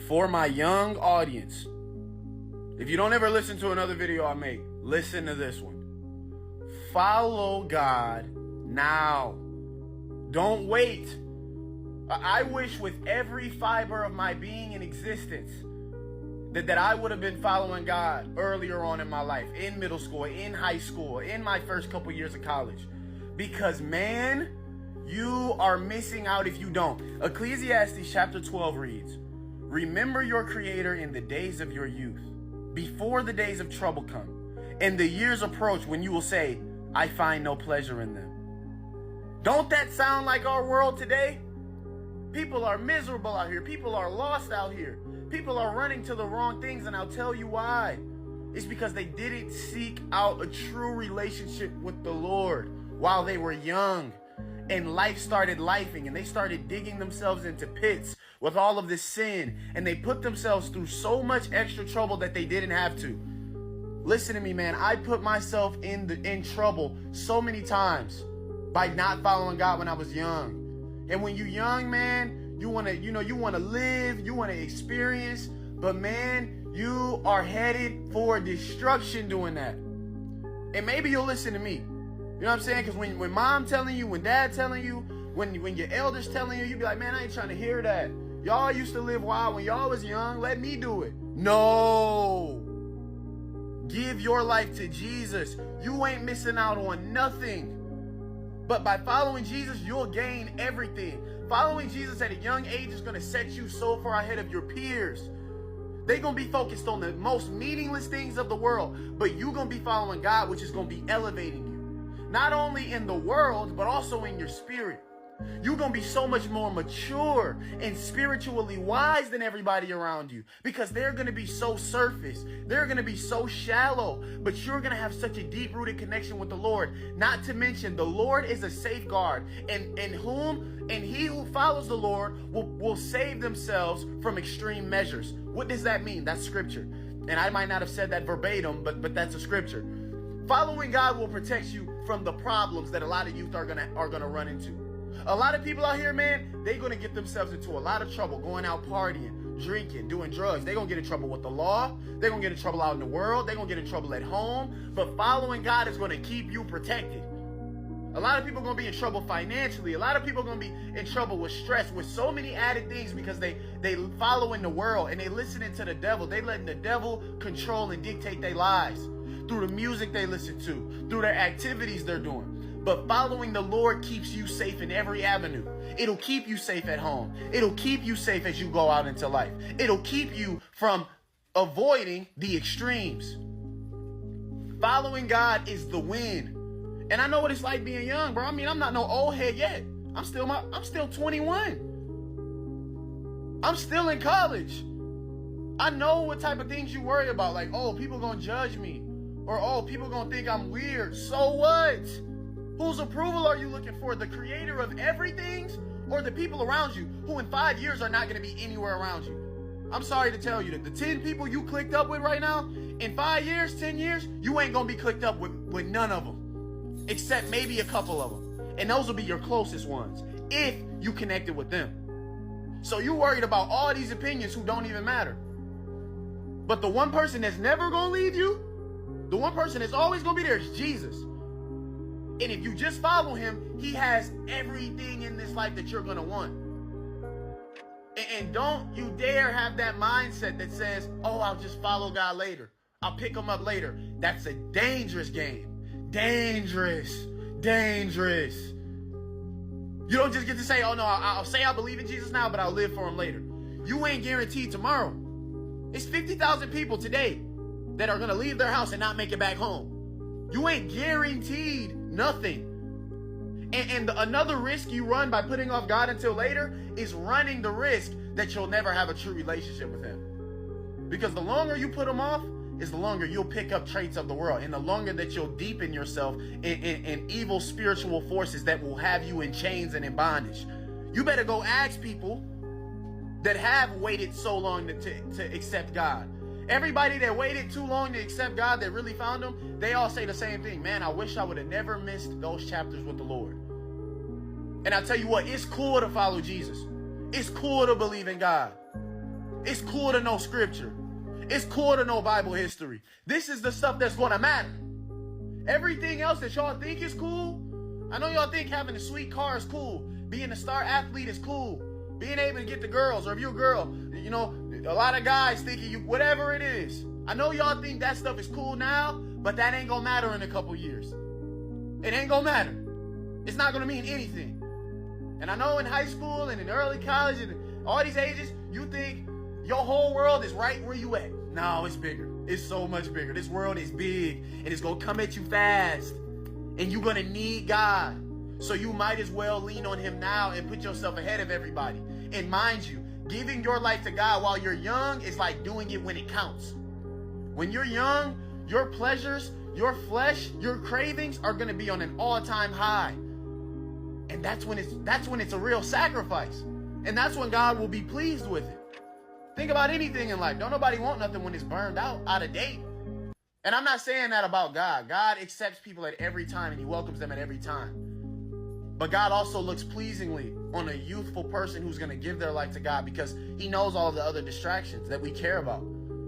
For my young audience, if you don't ever listen to another video I make, listen to this one. Follow God now. Don't wait. I wish with every fiber of my being and existence that I would have been following God earlier on in my life, in middle school, in high school, in my first couple years of college. Because man, you are missing out if you don't. Ecclesiastes chapter 12 reads, "Remember your Creator in the days of your youth, before the days of trouble come, and the years approach when you will say, I find no pleasure in them." Don't that sound like our world today? People are miserable out here. People are lost out here. People are running to the wrong things, and I'll tell you why. It's because they didn't seek out a true relationship with the Lord while they were young. And life started lifing, and they started digging themselves into pits with all of this sin, and they put themselves through so much extra trouble that they didn't have to. Listen to me, man. I put myself in trouble so many times by not following God when I was young. And when you're young, man, you want to live, you want to experience, but man, you are headed for destruction doing that. And maybe you'll listen to me. You know what I'm saying? Because when mom telling you, when dad telling you, when your elders telling you, you be like, man, I ain't trying to hear that. Y'all used to live wild when y'all was young. Let me do it. No. Give your life to Jesus. You ain't missing out on nothing. But by following Jesus, you'll gain everything. Following Jesus at a young age is going to set you so far ahead of your peers. They're going to be focused on the most meaningless things of the world, but you're going to be following God, which is going to be elevating you. Not only in the world, but also in your spirit. You're going to be so much more mature and spiritually wise than everybody around you, because they're going to be so surface. They're going to be so shallow, but you're going to have such a deep-rooted connection with the Lord. Not to mention, the Lord is a safeguard, and he who follows the Lord will save themselves from extreme measures. What does that mean? That's scripture. And I might not have said that verbatim, but that's a scripture. Following God will protect you from the problems that a lot of youth are gonna run into. A lot of people out here, man, they're going to get themselves into a lot of trouble going out partying, drinking, doing drugs. They're going to get in trouble with the law. They're going to get in trouble out in the world. They're going to get in trouble at home. But following God is going to keep you protected. A lot of people are going to be in trouble financially. A lot of people are going to be in trouble with stress, with so many added things, because they following the world and they listening to the devil. They letting the devil control and dictate their lives through the music they listen to, through their activities they're doing. But following the Lord keeps you safe in every avenue. It'll keep you safe at home. It'll keep you safe as you go out into life. It'll keep you from avoiding the extremes. Following God is the win. And I know what it's like being young, bro. I mean, I'm not no old head yet. I'm still 21. I'm still in college. I know what type of things you worry about. Like, oh, people gonna judge me. Or, oh, people gonna think I'm weird. So what? Whose approval are you looking for? The creator of everything, or the people around you who in 5 years are not going to be anywhere around you? I'm sorry to tell you that the 10 people you clicked up with right now, in 5 years, 10 years, you ain't going to be clicked up with none of them, except maybe a couple of them. And those will be your closest ones if you connected with them. So you worried about all these opinions who don't even matter. But the one person that's never going to leave you, the one person that's always going to be there is Jesus. And if you just follow him, he has everything in this life that you're going to want. And don't you dare have that mindset that says, oh, I'll just follow God later. I'll pick him up later. That's a dangerous game. Dangerous. Dangerous. You don't just get to say, oh, no, I'll say I believe in Jesus now, but I'll live for him later. You ain't guaranteed tomorrow. It's 50,000 people today that are going to leave their house and not make it back home. You ain't guaranteed nothing. And another risk you run by putting off God until later is running the risk that you'll never have a true relationship with him. Because the longer you put him off, is the longer you'll pick up traits of the world, and the longer that you'll deepen yourself in evil spiritual forces that will have you in chains and in bondage. You better go ask people that have waited so long to accept God. Everybody that waited too long to accept God, that really found him, they all say the same thing. Man, I wish I would have never missed those chapters with the Lord. And I'll tell you what, it's cool to follow Jesus. It's cool to believe in God. It's cool to know scripture. It's cool to know Bible history. This is the stuff that's going to matter. Everything else that y'all think is cool, I know y'all think having a sweet car is cool. Being a star athlete is cool. Being able to get the girls, or if you're a girl, you know, a lot of guys thinking you, whatever it is. I know y'all think that stuff is cool now, but that ain't gonna matter in a couple years. It ain't gonna matter. It's not gonna mean anything. And I know in high school and in early college and all these ages, you think your whole world is right where you at. No, it's bigger. It's so much bigger. This world is big and it's gonna come at you fast. And you're gonna need God. So you might as well lean on him now and put yourself ahead of everybody. And mind you, giving your life to God while you're young is like doing it when it counts. When you're young, your pleasures, your flesh, your cravings are gonna be on an all-time high. And that's when it's a real sacrifice. And that's when God will be pleased with it. Think about anything in life. Don't nobody want nothing when it's burned out of date. And I'm not saying that about God. God accepts people at every time and he welcomes them at every time. But God also looks pleasingly on a youthful person who's going to give their life to God because he knows all of the other distractions that we care about.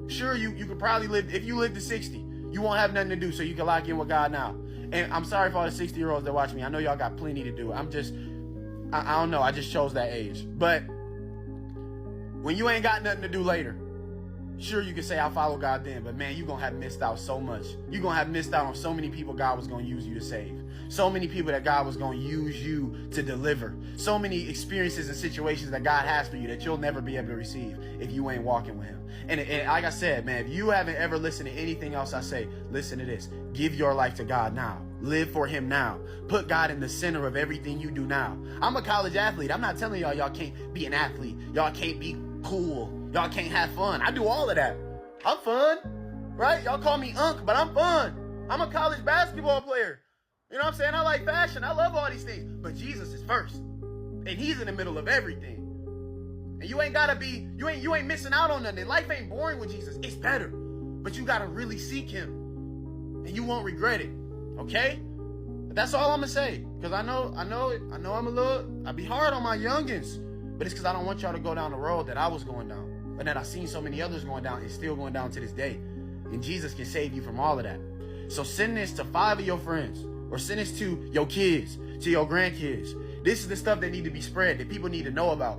Sure, you could probably live, if you live to 60, you won't have nothing to do, so you can lock in with God now. And I'm sorry for all the 60-year-olds that watch me. I know y'all got plenty to do. I don't know. I just chose that age. But when you ain't got nothing to do later, sure, you can say, I'll follow God then, but man, you're going to have missed out so much. You're going to have missed out on so many people God was going to use you to save. So many people that God was going to use you to deliver. So many experiences and situations that God has for you that you'll never be able to receive if you ain't walking with him. And like I said, man, if you haven't ever listened to anything else I say, listen to this. Give your life to God now. Live for him now. Put God in the center of everything you do now. I'm a college athlete. I'm not telling y'all can't be an athlete. Y'all can't be cool. Y'all can't have fun. I do all of that. I'm fun, right? Y'all call me Unc, but I'm fun. I'm a college basketball player. You know what I'm saying? I like fashion. I love all these things. But Jesus is first. And he's in the middle of everything. And you ain't gotta be, you ain't missing out on nothing. Life ain't boring with Jesus. It's better. But you gotta really seek him. And you won't regret it. Okay? But that's all I'm gonna say. Because I know I be hard on my youngins. But it's because I don't want y'all to go down the road that I was going down. But that I've seen so many others going down and still going down to this day. And Jesus can save you from all of that. So send this to 5 of your friends. Or send this to your kids, to your grandkids. This is the stuff that need to be spread, that people need to know about.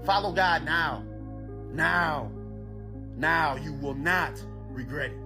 Follow God now. Now. Now. You will not regret it.